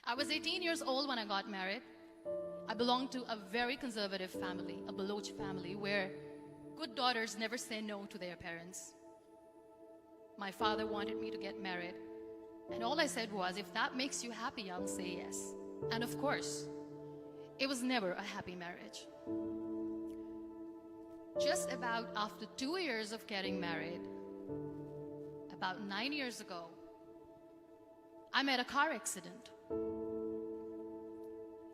I was 18 years old when I got married. I belonged to a very conservative family, a Baloch family, where good daughters never say no to their parents. My father wanted me to get married, and all I said was, if that makes you happy, I'll say yes. And of course, it was never a happy marriage. Just about after 2 years of getting married, about 9 years ago, I met a car accident.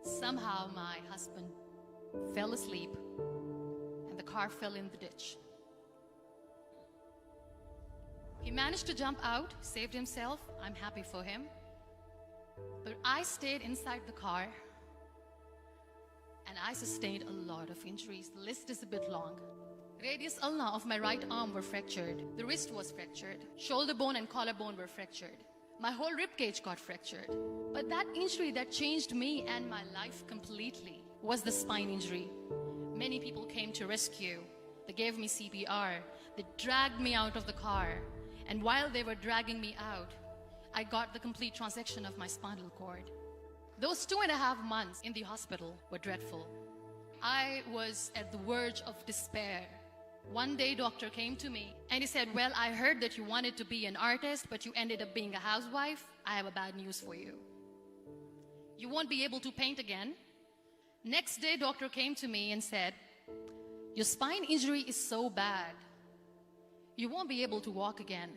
Somehow my husband fell asleep and the car fell in the ditch. He managed to jump out, saved himself. I'm happy for him. But I stayed inside the car and I sustained a lot of injuries. The list is a bit long. Radius ulna of my right arm were fractured. The wrist was fractured. Shoulder bone and collarbone were fractured. My whole rib cage got fractured. But that injury that changed me and my life completely was the spine injury. Many people came to rescue. They gave me CPR. They dragged me out of the car. And while they were dragging me out, I got the complete transection of my spinal cord. Those 2.5 months in the hospital were dreadful. I was at the verge of despair. One day, doctor came to me and he said, well, I heard that you wanted to be an artist, but you ended up being a housewife. I have a bad news for you. You won't be able to paint again. Next day, doctor came to me and said, your spine injury is so bad, you won't be able to walk again.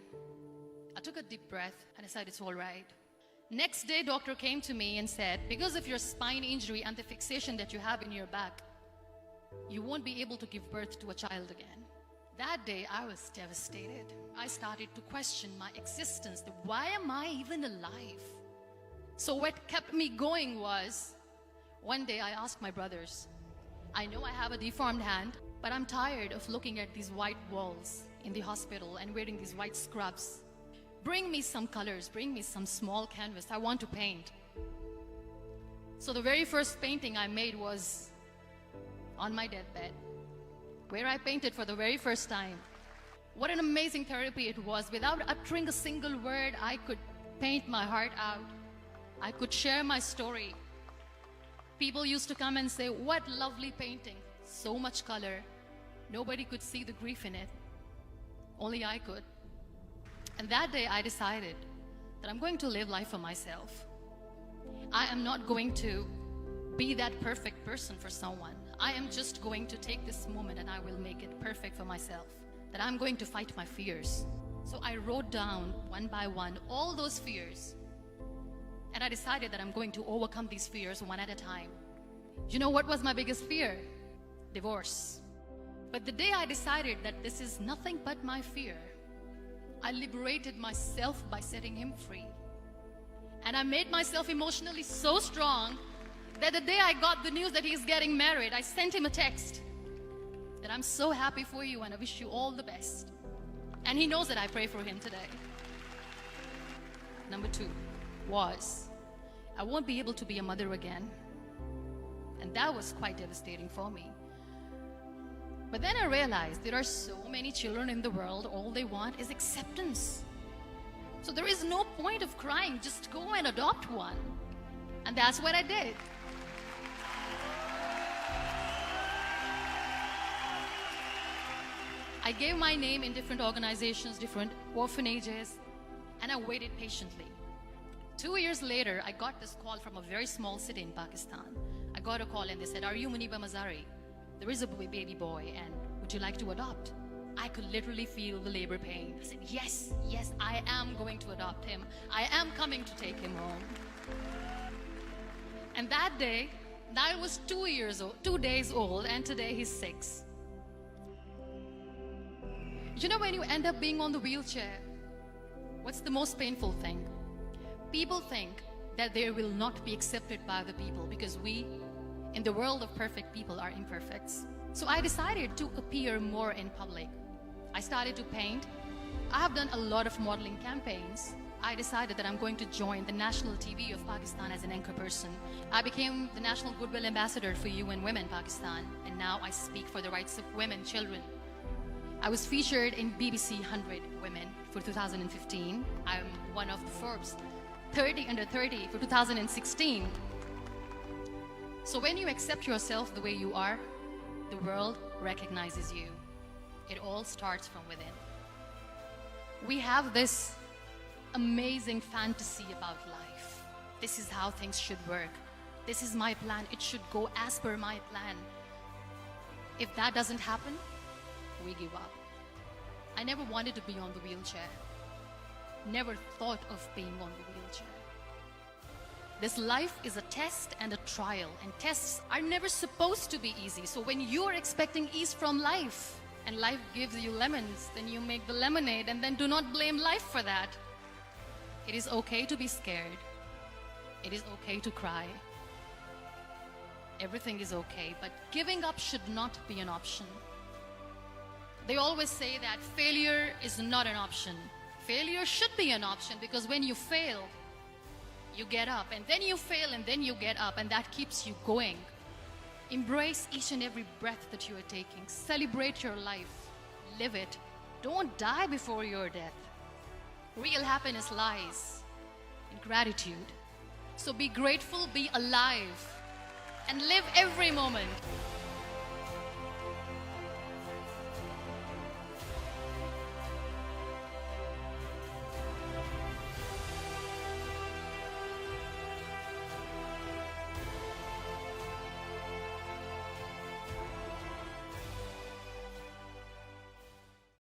I took a deep breath and I said, it's all right. Next day, doctor came to me and said, because of your spine injury and the fixation that you have in your back, you won't be able to give birth to a child again. That day, I was devastated. I started to question my existence. Why am I even alive? So what kept me going was, one day I asked my brothers, I know I have a deformed hand, but I'm tired of looking at these white walls in the hospital and wearing these white scrubs. Bring me some colors, bring me some small canvas. I want to paint. So the very first painting I made was on my deathbed, where I painted for the very first time. What an amazing therapy it was. Without uttering a single word, I could paint my heart out. I could share my story. People used to come and say, what lovely painting, so much color. Nobody could see the grief in it. Only I could. And that day I decided that I'm going to live life for myself. I am not going to be that perfect person for someone. I am just going to take this moment and I will make it perfect for myself. That I'm going to fight my fears. So I wrote down one by one all those fears. And I decided that I'm going to overcome these fears one at a time. You know what was my biggest fear? Divorce. But the day I decided that this is nothing but my fear, I liberated myself by setting him free. And I made myself emotionally so strong that the day I got the news that he's getting married, I sent him a text that I'm so happy for you and I wish you all the best. And he knows that I pray for him today. Number 2 was, I won't be able to be a mother again. And that was quite devastating for me. But then I realized there are so many children in the world, all they want is acceptance. So there is no point of crying, just go and adopt one. And that's what I did. I gave my name in different organizations, different orphanages, and I waited patiently. 2 years later, I got this call from a very small city in Pakistan. I got a call and they said, are you Muniba Mazari? There is a baby boy and would you like to adopt? I could literally feel the labor pain. I said, yes, I am going to adopt him. I am coming to take him home. And that day, I was 2 days old, and today he's 6. You know, when you end up being on the wheelchair, what's the most painful thing? People think that they will not be accepted by the people because we, in the world of perfect people, are imperfects. So I decided to appear more in public. I started to paint. I have done a lot of modeling campaigns. I decided that I'm going to join the national TV of Pakistan as an anchor person. I became the National Goodwill Ambassador for UN Women Pakistan, and now I speak for the rights of women, children. I was featured in BBC 100 Women for 2015. I'm one of the Forbes 30 under 30 for 2016. So when you accept yourself the way you are, the world recognizes you. It all starts from within. We have this amazing fantasy about life. This is how things should work. This is my plan. It should go as per my plan. If that doesn't happen, we give up. I never wanted to be on the wheelchair. Never thought of being on the wheelchair. This life is a test and a trial, and tests are never supposed to be easy. So when you are expecting ease from life, and life gives you lemons, then you make the lemonade, and then do not blame life for that. It is okay to be scared. It is okay to cry. Everything is okay, but giving up should not be an option. They always say that failure is not an option. Failure should be an option, because when you fail, you get up, and then you fail, and then you get up, and that keeps you going. Embrace each and every breath that you are taking. Celebrate your life. Live it. Don't die before your death. Real happiness lies in gratitude. So be grateful, be alive, and live every moment.